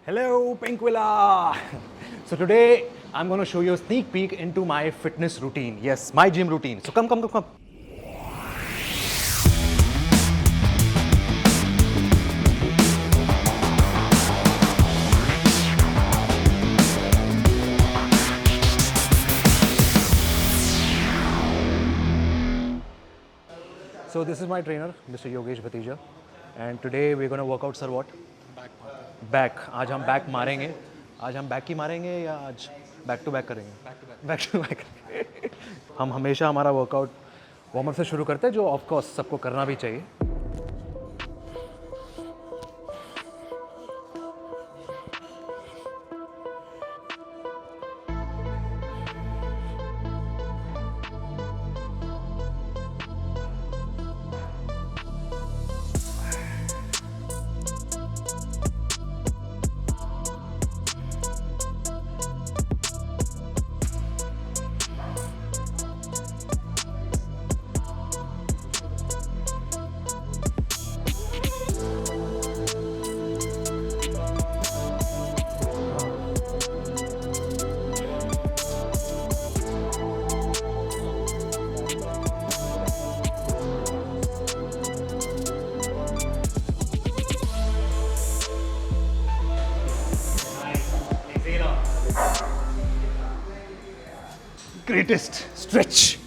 Hello, Pinkvilla! So today I'm going to show you a sneak peek into my fitness routine. Yes, my gym routine. So come. So this is my trainer, Mr. Yogesh Bhatija, and today we're going to work out, sir, what? Back आज हम back मारेंगे. आज हम back ही मारेंगे या आज back to back करेंगे? Back to back. हम हमेशा हमारा वर्कआउट वार्म अप से शुरू करते हैं, जो ऑफ कोर्स सबको करना भी चाहिए. Greatest stretch.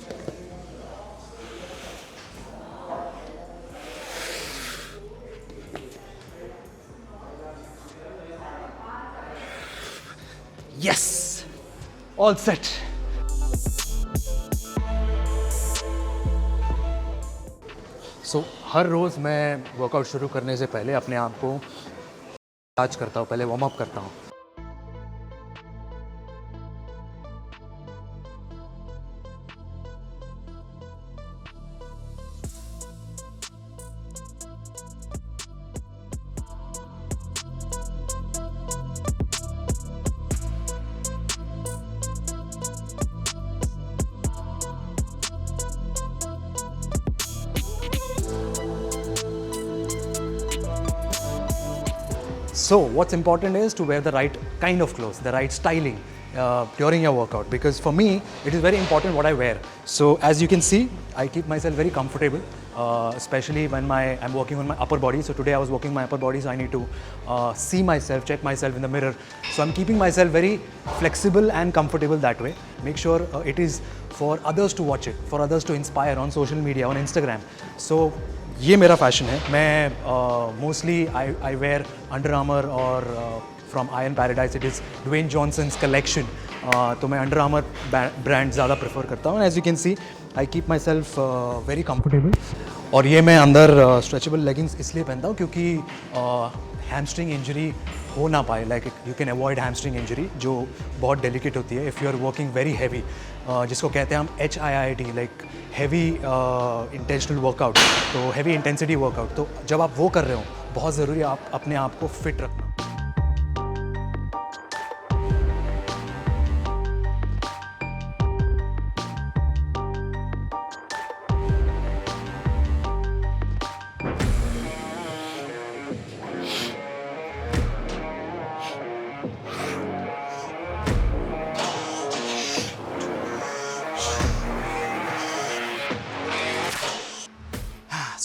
Yes, all set. So, हर रोज़ मैं वर्कआउट शुरू करने से पहले अपने आप को चार्ज करता हूँ, पहले वार्म अप करता हूँ. So what's important is to wear the right kind of clothes, the right styling during your workout, because for me it is very important what I wear. So as you can see, I keep myself very comfortable, especially when I'm working on my upper body. So today I was working my upper body, so I need to see myself, check myself in the mirror. So I'm keeping myself very flexible and comfortable that way. Make sure it is for others to watch it, for others to inspire on social media, on Instagram. So ये मेरा fashion है. मैं mostly I wear Under Armour और from Iron Paradise it is Dwayne Johnson's collection. तो मैं Under Armour brand ज़्यादा prefer करता हूँ. As you can see I keep myself very comfortable. और ये मैं अंदर स्ट्रेचेबल लेगिंग्स इसलिए पहनता हूँ क्योंकि हैमस्ट्रिंग इंजरी हो ना पाए. Like you can avoid hamstring injury, जो बहुत डेलिकेट होती है if you are working very heavy, जिसको कहते हैं हम HIIT, like heavy intentional workout. तो हैवी इंटेंसिटी वर्कआउट, तो जब आप वो कर रहे हो बहुत ज़रूरी है आप अपने आप को फिट रखना.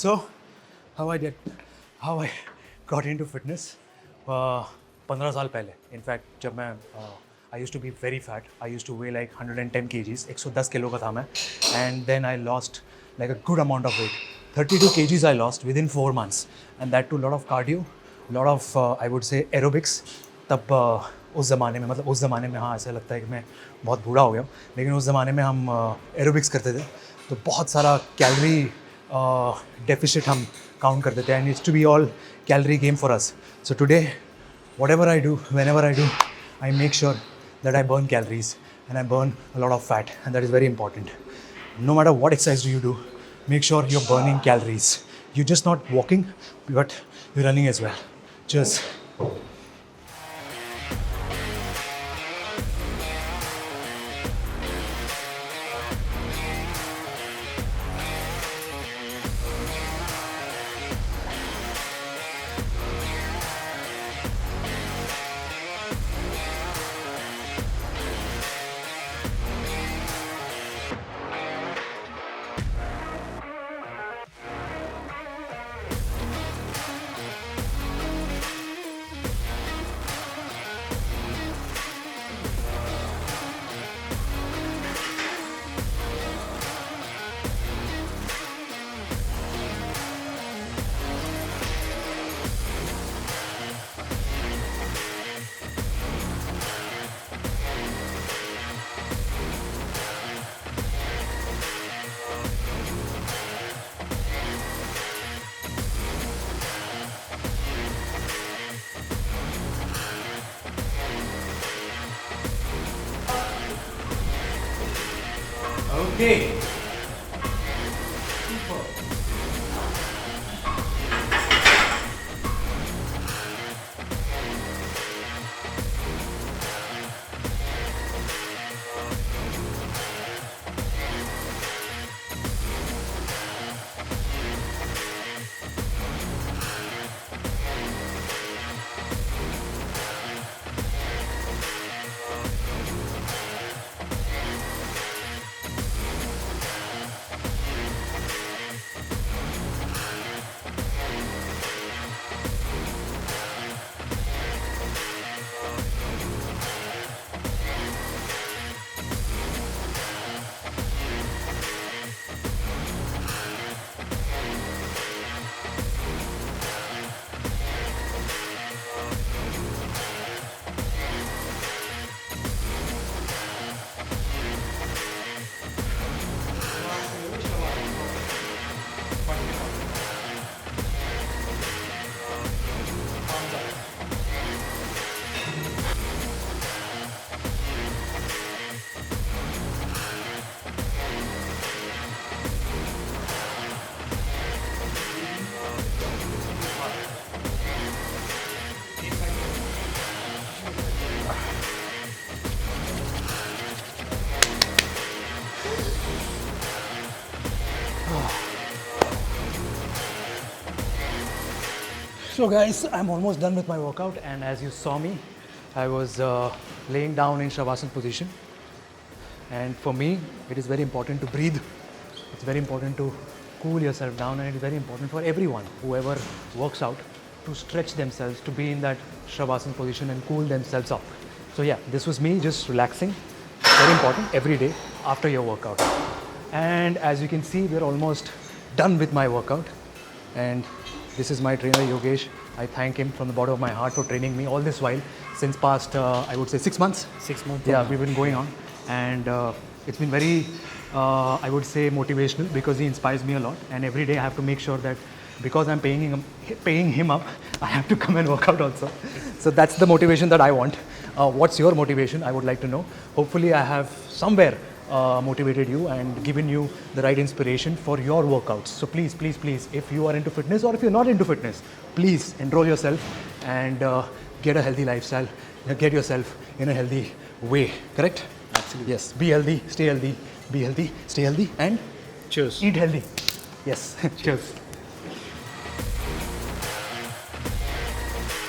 So, how I got into fitness? 15 साल पहले. इनफैक्ट जब मैं I used to be very fat. I used to weigh like 110 kgs. 110 kilo का था मैं. And then I lost like a good amount of weight. 32 kgs I lost within 4 months. And that too lot of cardio, lot of I would say aerobics. तब उस ज़माने में, मतलब उस ज़माने में, हाँ ऐसा लगता है कि मैं बहुत बूढ़ा हो गया, लेकिन उस ज़माने में हम एरोबिक्स करते थे. तो बहुत सारा कैलोरी deficit हम count करते थे, and it's to be all calorie game for us. So today, whatever I do, whenever I do, I make sure that I burn calories and I burn a lot of fat, and that is very important. No matter what exercise do you do, make sure you're burning calories. You're just not walking, but you're running as well. Just day. So guys, I'm almost done with my workout, and as you saw me, I was laying down in Shavasana position. And for me, it is very important to breathe. It's very important to cool yourself down, and it is very important for everyone, whoever works out, to stretch themselves, to be in that Shavasana position and cool themselves up. So yeah, this was me just relaxing. Very important every day after your workout. And as you can see, we're almost done with my workout. And this is my trainer Yogesh. I thank him from the bottom of my heart for training me all this while since past, I would say 6 months. 6 months. Yeah, we've been going on, and it's been very, I would say, motivational, because he inspires me a lot. And every day I have to make sure that because I'm paying him up, I have to come and work out also. So that's the motivation that I want. What's your motivation? I would like to know. Hopefully, I have somewhere motivated you and given you the right inspiration for your workouts. So please, please, please, if you are into fitness or if you're not into fitness, please enroll yourself and get a healthy lifestyle. Get yourself in a healthy way. Correct? Absolutely. Yes. Be healthy, stay healthy, be healthy, stay healthy, and Cheers. eat healthy. Yes. Cheers.